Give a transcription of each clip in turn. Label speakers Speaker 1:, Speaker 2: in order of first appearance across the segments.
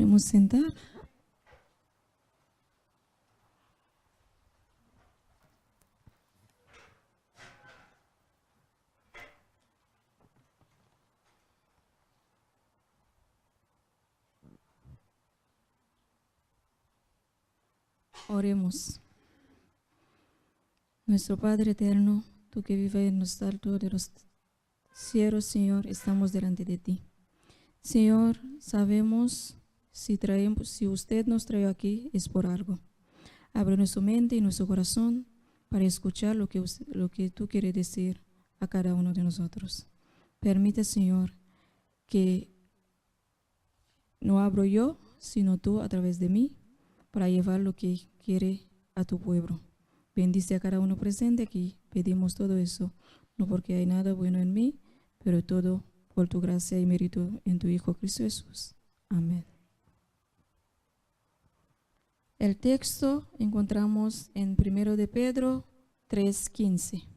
Speaker 1: Podemos sentar. Oremos. Nuestro Padre eterno, tú que vives en los altos de los cielos, Señor, estamos delante de ti. Señor, sabemos si usted nos trae aquí es por algo. Abre nuestra mente y nuestro corazón para escuchar lo que tú quieres decir a cada uno de nosotros. Permite, Señor, que no abro yo, sino tú a través de mí, para llevar lo que quiere a tu pueblo. Bendice a cada uno presente aquí. Pedimos todo eso, no porque hay nada bueno en mí, pero todo por tu gracia y mérito en tu Hijo Cristo Jesús. Amén. El texto encontramos en 1 de Pedro 3:15.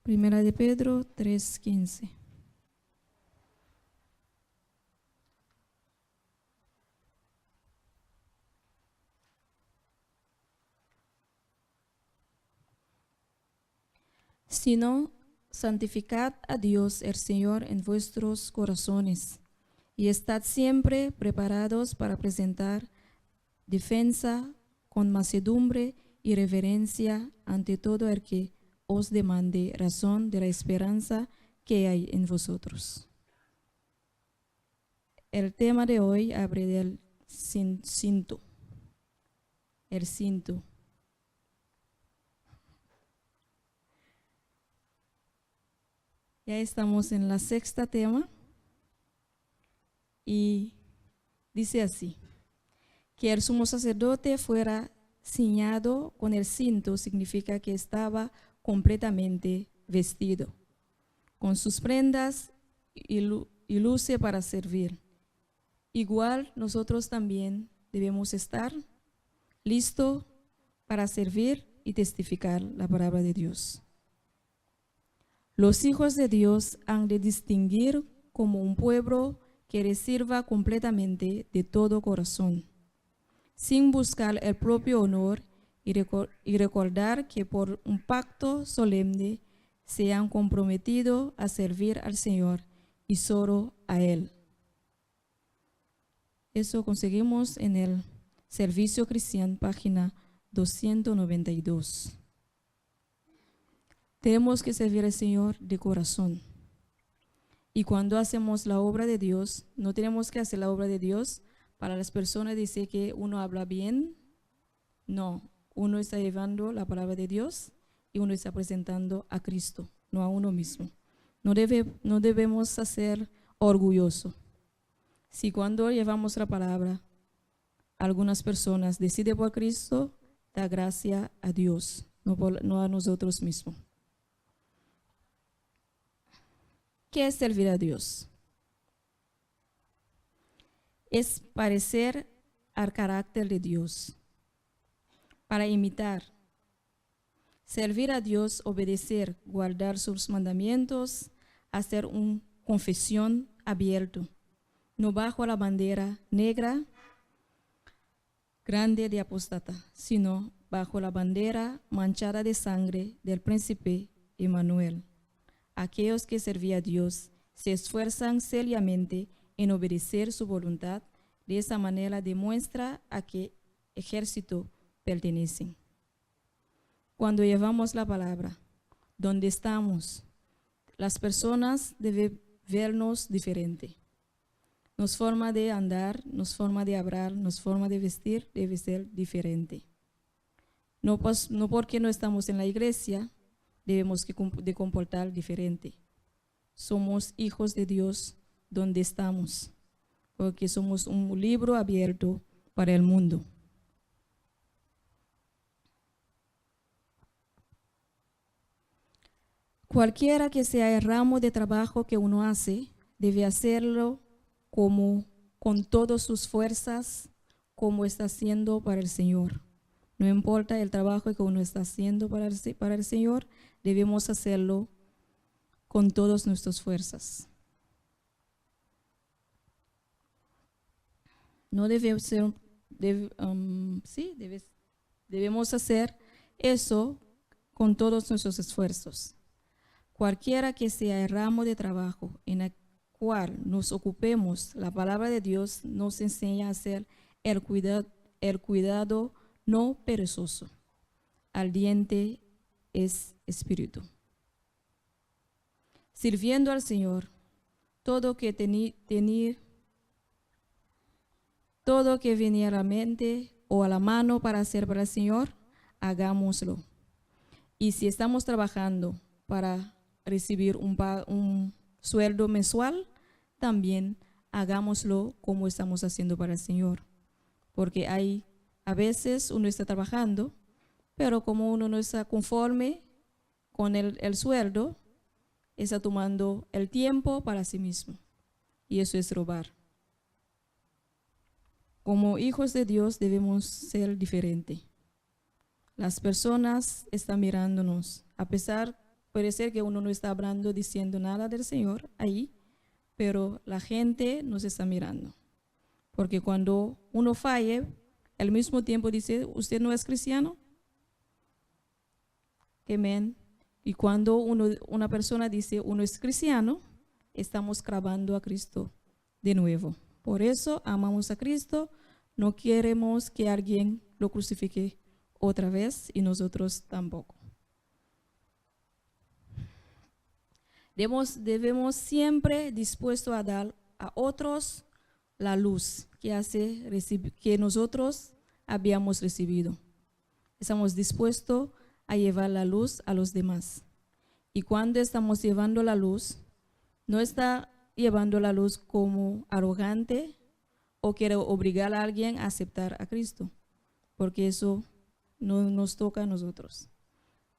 Speaker 1: Primera de Pedro 3:15. Sino santificad a Dios el Señor en vuestros corazones, y estad siempre preparados para presentar defensa con mansedumbre y reverencia ante todo el que os demande razón de la esperanza que hay en vosotros. El tema de hoy abre del cinto. El cinto. Ya estamos en la sexta tema y dice así: que el sumo sacerdote fuera ciñado con el cinto significa que estaba completamente vestido, con sus prendas y luce para servir. Igual nosotros también debemos estar listos para servir y testificar la palabra de Dios. Los hijos de Dios han de distinguir como un pueblo que le sirva completamente de todo corazón, sin buscar el propio honor y recordar que por un pacto solemne se han comprometido a servir al Señor y solo a Él. Eso conseguimos en el Servicio Cristiano, página 292. Tenemos que servir al Señor de corazón. Y cuando hacemos la obra de Dios, no tenemos que hacer la obra de Dios para las personas decir que uno habla bien. No, uno está llevando la palabra de Dios y uno está presentando a Cristo, no a uno mismo. No debemos ser orgullosos. Si cuando llevamos la palabra, algunas personas deciden por Cristo, da gracia a Dios, no a nosotros mismos. ¿Qué es servir a Dios? Es parecer al carácter de Dios, para imitar. Servir a Dios, obedecer, guardar sus mandamientos, hacer una confesión abierta, no bajo la bandera negra grande de apóstata, sino bajo la bandera manchada de sangre del príncipe Emmanuel. Aquellos que servían a Dios se esfuerzan seriamente en obedecer su voluntad. De esa manera demuestra a qué ejército pertenecen. Cuando llevamos la palabra, donde estamos, las personas deben vernos diferente. Nuestra forma de andar, nuestra forma de hablar, nuestra forma de vestir debe ser diferente. No porque no estamos en la iglesia, debemos de comportar diferente. Somos hijos de Dios donde estamos, porque somos un libro abierto para el mundo. Cualquiera que sea el ramo de trabajo que uno hace, debe hacerlo como con todas sus fuerzas como está haciendo para el Señor. No importa el trabajo que uno está haciendo para el Señor, debemos hacerlo con todas nuestras fuerzas. No debemos ser, debemos hacer eso con todos nuestros esfuerzos. Cualquiera que sea el ramo de trabajo en el cual nos ocupemos, la palabra de Dios nos enseña a hacer el cuidado no perezoso. Ardiente es espíritu. Sirviendo al Señor, todo que venía a la mente o a la mano para hacer para el Señor, hagámoslo. Y si estamos trabajando para recibir un sueldo mensual, también hagámoslo como estamos haciendo para el Señor. Porque a veces uno está trabajando, pero como uno no está conforme con el sueldo, está tomando el tiempo para sí mismo. Y eso es robar. Como hijos de Dios debemos ser diferentes. Las personas están mirándonos, a pesar, puede ser que uno no está hablando, diciendo nada del Señor ahí, pero la gente nos está mirando. Porque cuando uno falle, al mismo tiempo dice, ¿usted no es cristiano? Amén. Y cuando una persona dice, uno es cristiano, estamos clavando a Cristo de nuevo. Por eso amamos a Cristo, no queremos que alguien lo crucifique otra vez y nosotros tampoco. Debemos siempre dispuestos a dar a otros la luz que nosotros habíamos recibido. Estamos dispuestos a llevar la luz a los demás. Y cuando estamos llevando la luz, no está llevando la luz como arrogante o quiere obligar a alguien a aceptar a Cristo, porque eso no nos toca a nosotros.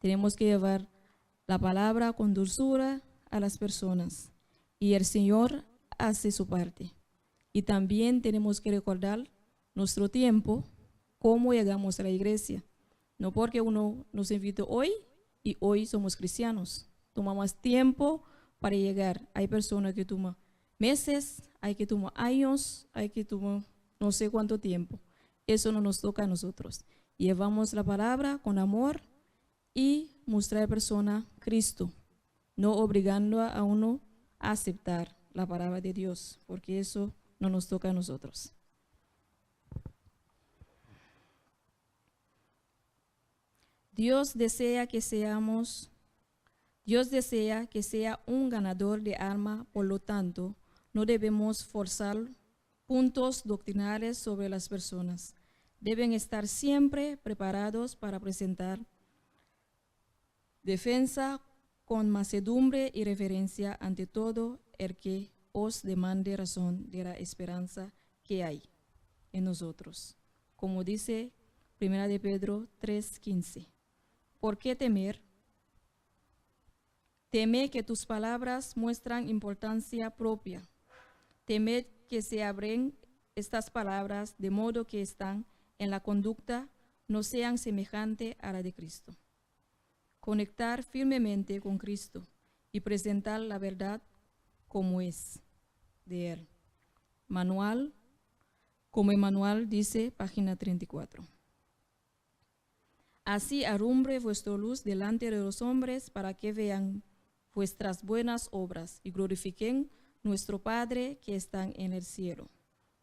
Speaker 1: Tenemos que llevar la palabra con dulzura a las personas y el Señor hace su parte. Y también tenemos que recordar nuestro tiempo, cómo llegamos a la iglesia. No porque uno nos invitó hoy y hoy somos cristianos. Tomamos tiempo para llegar. Hay personas que toman meses, hay que tomar años, hay que tomar no sé cuánto tiempo. Eso no nos toca a nosotros. Llevamos la palabra con amor y mostrar a la persona Cristo, no obligando a uno a aceptar la palabra de Dios, porque eso no nos toca a nosotros. Dios desea que sea un ganador de alma, por lo tanto, no debemos forzar puntos doctrinales sobre las personas. Deben estar siempre preparados para presentar defensa con mansedumbre y reverencia ante todo el que os demande razón de la esperanza que hay en nosotros. Como dice 1 de Pedro 3:15. ¿Por qué temer? Teme que tus palabras muestran importancia propia. Temed que se abren estas palabras de modo que están en la conducta no sean semejante a la de Cristo. Conectar firmemente con Cristo y presentar la verdad como es de Él. Como el manual dice, página 34. Así alumbre vuestra luz delante de los hombres para que vean vuestras buenas obras y glorifiquen nuestro Padre que está en el cielo.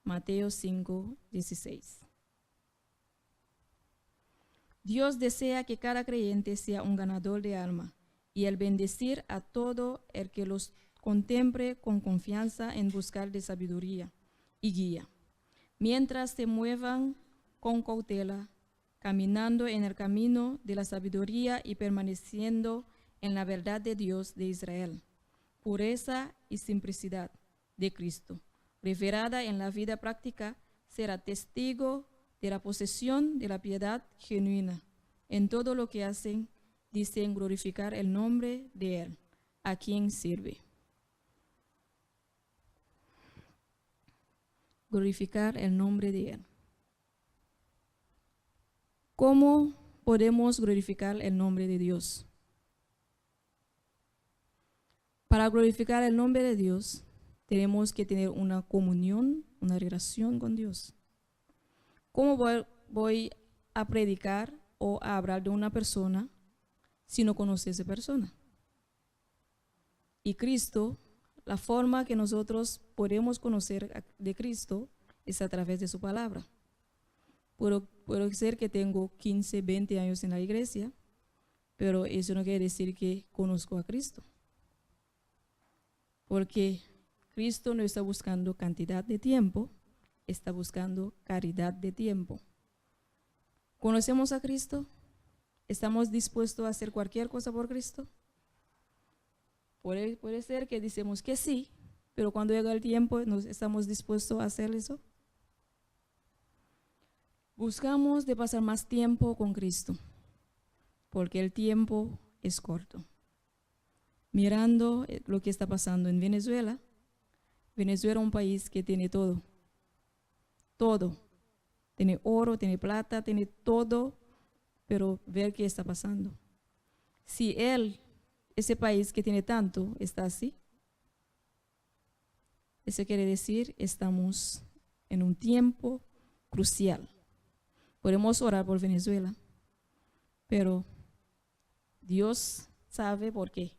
Speaker 1: Mateo 5:16. Dios desea que cada creyente sea un ganador de alma y el bendecir a todo el que los contemple con confianza en buscar de sabiduría y guía, mientras se muevan con cautela, caminando en el camino de la sabiduría y permaneciendo en la verdad de Dios de Israel, pureza y simplicidad de Cristo, revelada en la vida práctica, será testigo de la posesión de la piedad genuina. En todo lo que hacen, dicen glorificar el nombre de Él, a quien sirve. glorificar el nombre de Él. ¿Cómo podemos glorificar el nombre de Dios? Para glorificar el nombre de Dios, tenemos que tener una comunión, una relación con Dios. ¿Cómo voy a predicar o a hablar de una persona si no conoce a esa persona? Y Cristo, la forma que nosotros podemos conocer de Cristo es a través de su palabra. Puedo ser que tengo 15, 20 años en la iglesia, pero eso no quiere decir que conozco a Cristo. Porque Cristo no está buscando cantidad de tiempo, está buscando calidad de tiempo. ¿Conocemos a Cristo? ¿Estamos dispuestos a hacer cualquier cosa por Cristo? Puede ser que decimos que sí, pero cuando llega el tiempo, ¿no estamos dispuestos a hacer eso? Buscamos de pasar más tiempo con Cristo, porque el tiempo es corto. Mirando lo que está pasando en Venezuela, Venezuela es un país que tiene todo. Todo. Tiene oro, tiene plata, tiene todo, pero ver qué está pasando. Si ese país que tiene tanto, está así, eso quiere decir estamos en un tiempo crucial. Podemos orar por Venezuela, pero Dios sabe por qué.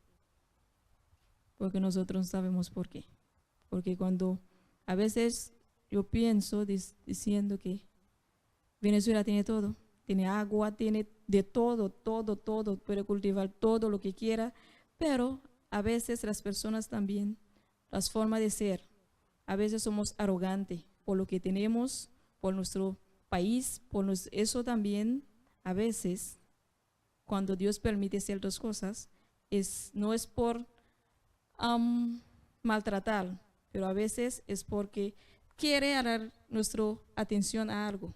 Speaker 1: Porque nosotros no sabemos por qué. Porque cuando a veces yo pienso diciendo que Venezuela tiene todo, tiene agua, tiene de todo, puede cultivar todo lo que quiera, pero a veces las personas también, las formas de ser, a veces somos arrogantes por lo que tenemos, por nuestro país, eso también, a veces, cuando Dios permite ciertas cosas, no es por maltratar, pero a veces es porque quiere dar nuestra atención a algo.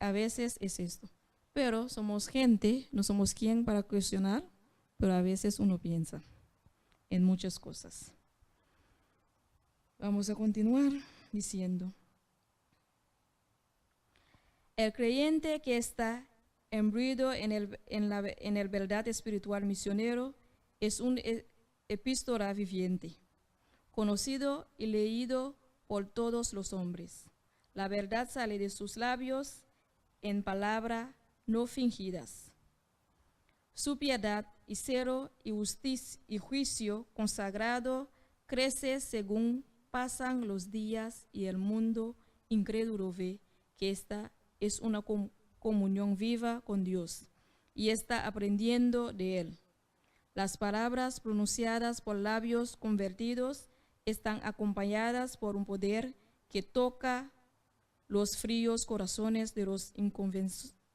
Speaker 1: A veces es esto. Pero somos gente, no somos quien para cuestionar, pero a veces uno piensa en muchas cosas. Vamos a continuar diciendo. El creyente que está imbuido en el verdad espiritual misionero es un epístola viviente, conocido y leído por todos los hombres. La verdad sale de sus labios en palabras no fingidas. Su piedad y celo y justicia y juicio consagrado crece según pasan los días y el mundo incrédulo ve que esta es una comunión viva con Dios y está aprendiendo de Él. Las palabras pronunciadas por labios convertidos están acompañadas por un poder que toca los fríos corazones de los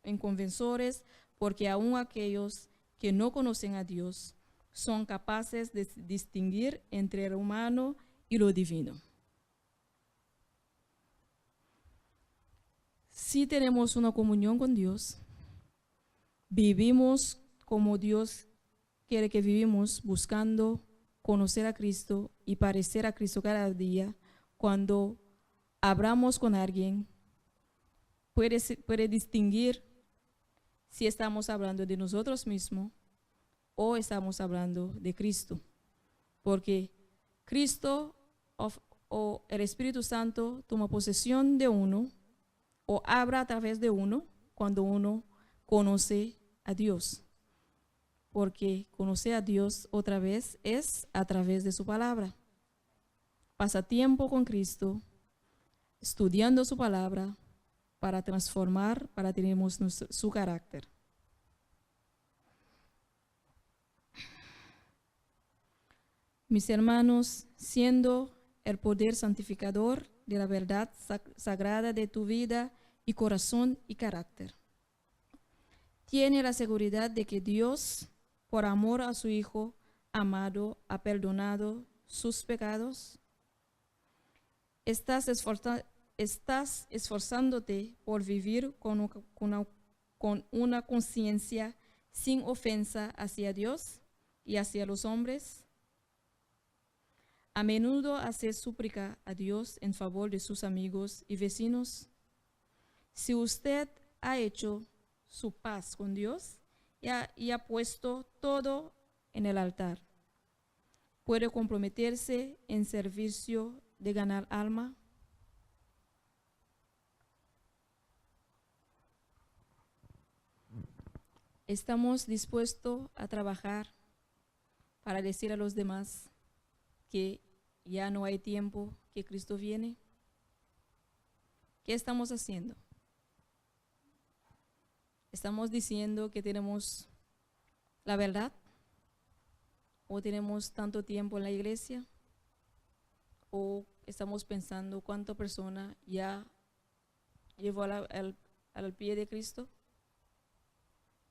Speaker 1: inconversores, porque aún aquellos que no conocen a Dios son capaces de distinguir entre lo humano y lo divino. Si tenemos una comunión con Dios, vivimos como Dios quiere que vivimos, buscando conocer a Cristo y parecer a Cristo cada día. Cuando hablamos con alguien, puede distinguir si estamos hablando de nosotros mismos o estamos hablando de Cristo. Porque Cristo o el Espíritu Santo toma posesión de uno o habla a través de uno cuando uno conoce a Dios. Porque conocer a Dios otra vez es a través de su palabra. Pasa tiempo con Cristo, estudiando su palabra para transformar, para tener su carácter. Mis hermanos, siendo el poder santificador de la verdad sagrada de tu vida y corazón y carácter, tiene la seguridad de que Dios, por amor a su Hijo amado, ha perdonado sus pecados. Estás esforzándote por vivir con una conciencia sin ofensa hacia Dios y hacia los hombres. A menudo hace súplica a Dios en favor de sus amigos y vecinos. Si usted ha hecho su paz con Dios y ha puesto todo en el altar, puede comprometerse en servicio de ganar alma. ¿Estamos dispuestos a trabajar para decir a los demás que ya no hay tiempo, que Cristo viene? ¿Qué estamos haciendo? ¿Estamos diciendo que tenemos la verdad? ¿O tenemos tanto tiempo en la iglesia? ¿O estamos pensando cuánta persona ya llevó al pie de Cristo?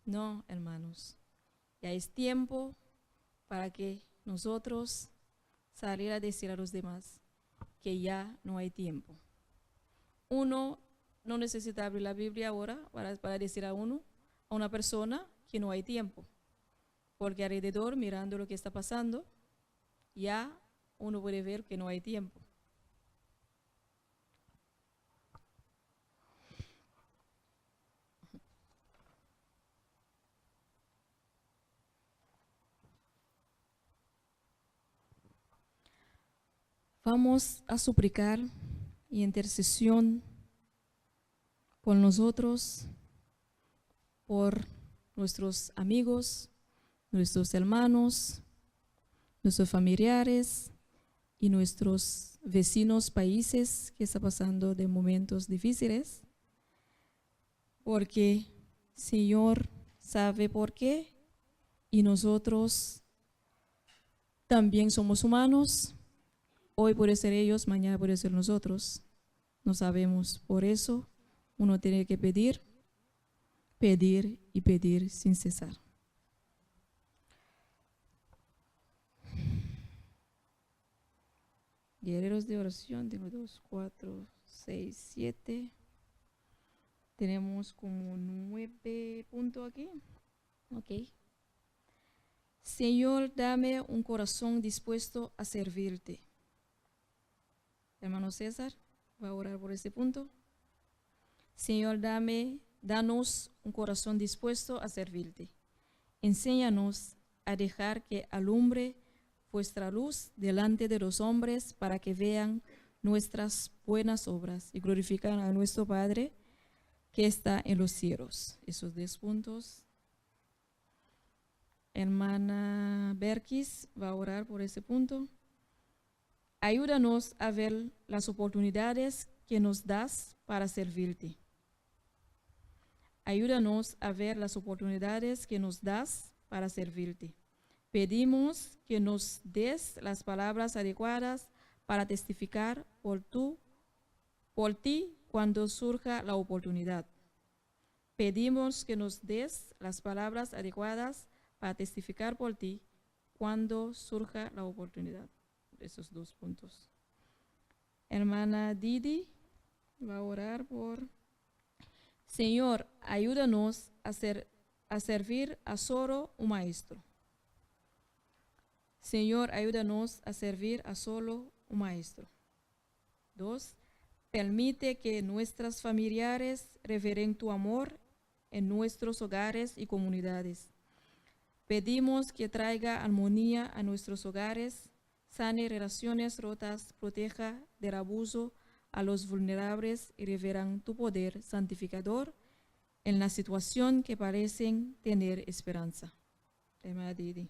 Speaker 1: No, hermanos. Ya es tiempo para que nosotros salir a decir a los demás que ya no hay tiempo. Uno no necesita abrir la Biblia ahora para decir a una persona que no hay tiempo, porque alrededor, mirando lo que está pasando, ya uno puede ver que no hay tiempo. Vamos a suplicar y intercesión por nosotros, por nuestros amigos, nuestros hermanos, nuestros familiares y nuestros vecinos países que están pasando de momentos difíciles, porque Señor sabe por qué y nosotros también somos humanos. Hoy puede ser ellos, mañana puede ser nosotros. No sabemos. Por eso uno tiene que pedir, pedir y pedir sin cesar. Guerreros de oración, tengo 2, 4, 6, 7. Tenemos como 9 puntos aquí. Ok. Señor, dame un corazón dispuesto a servirte. Hermano César, va a orar por este punto. Señor, danos un corazón dispuesto a servirte. Enséñanos a dejar que alumbre vuestra luz delante de los hombres para que vean nuestras buenas obras y glorifican a nuestro Padre que está en los cielos. Esos 10 puntos. Hermana Berkis va a orar por ese punto. Ayúdanos a ver las oportunidades que nos das para servirte. Ayúdanos a ver las oportunidades que nos das para servirte. Pedimos que nos des las palabras adecuadas para testificar por ti cuando surja la oportunidad. Pedimos que nos des las palabras adecuadas para testificar por ti cuando surja la oportunidad. Esos 2 puntos. Hermana Didi va a orar por... Señor, ayúdanos a servir a solo un maestro. Señor, ayúdanos a servir a solo un maestro. 2. Permite que nuestros familiares reveren tu amor en nuestros hogares y comunidades. Pedimos que traiga armonía a nuestros hogares, sane relaciones rotas, proteja del abuso a los vulnerables y revelan tu poder santificador en la situación que parecen tener esperanza. Hermana Didi.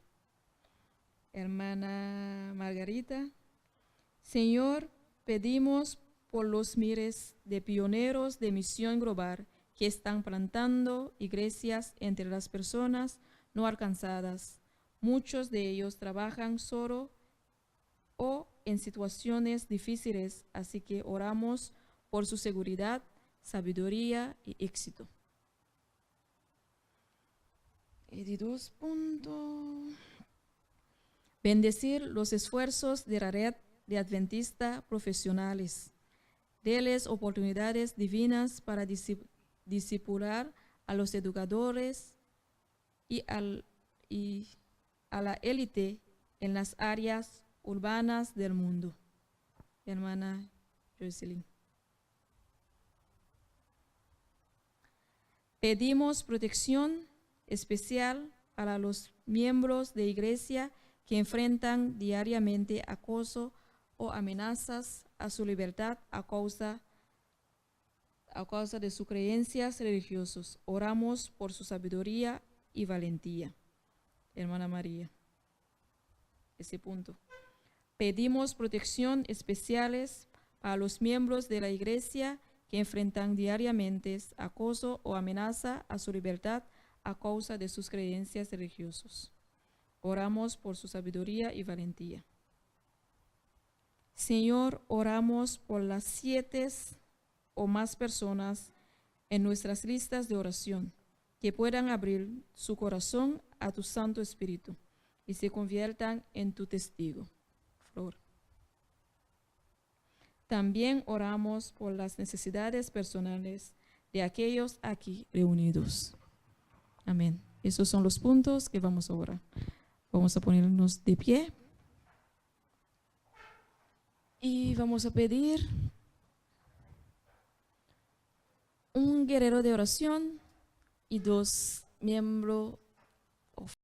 Speaker 1: Hermana Margarita. Señor, pedimos por los miles de pioneros de misión global que están plantando iglesias entre las personas no alcanzadas. Muchos de ellos trabajan solo o en situaciones difíciles, así que oramos por su seguridad, sabiduría y éxito. Y 2 puntos. Bendecir los esfuerzos de la red de adventistas profesionales. Deles oportunidades divinas para discipular a los educadores y a la élite en las áreas urbanas del mundo. Hermana Jocelyn. Pedimos protección especial para los miembros de iglesia que enfrentan diariamente acoso o amenazas a su libertad a causa de sus creencias religiosas. Oramos por su sabiduría y valentía. Hermana María. Ese punto. Pedimos protección especiales para los miembros de la iglesia que enfrentan diariamente acoso o amenaza a su libertad a causa de sus creencias religiosas. Oramos por su sabiduría y valentía. Señor, oramos por las 7 o más personas en nuestras listas de oración que puedan abrir su corazón a tu Santo Espíritu y se conviertan en tu testigo. Flor. También oramos por las necesidades personales de aquellos aquí reunidos. Amén. Esos son los puntos que vamos a orar. Vamos a ponernos de pie. Y vamos a pedir un guerrero de oración y 2 miembros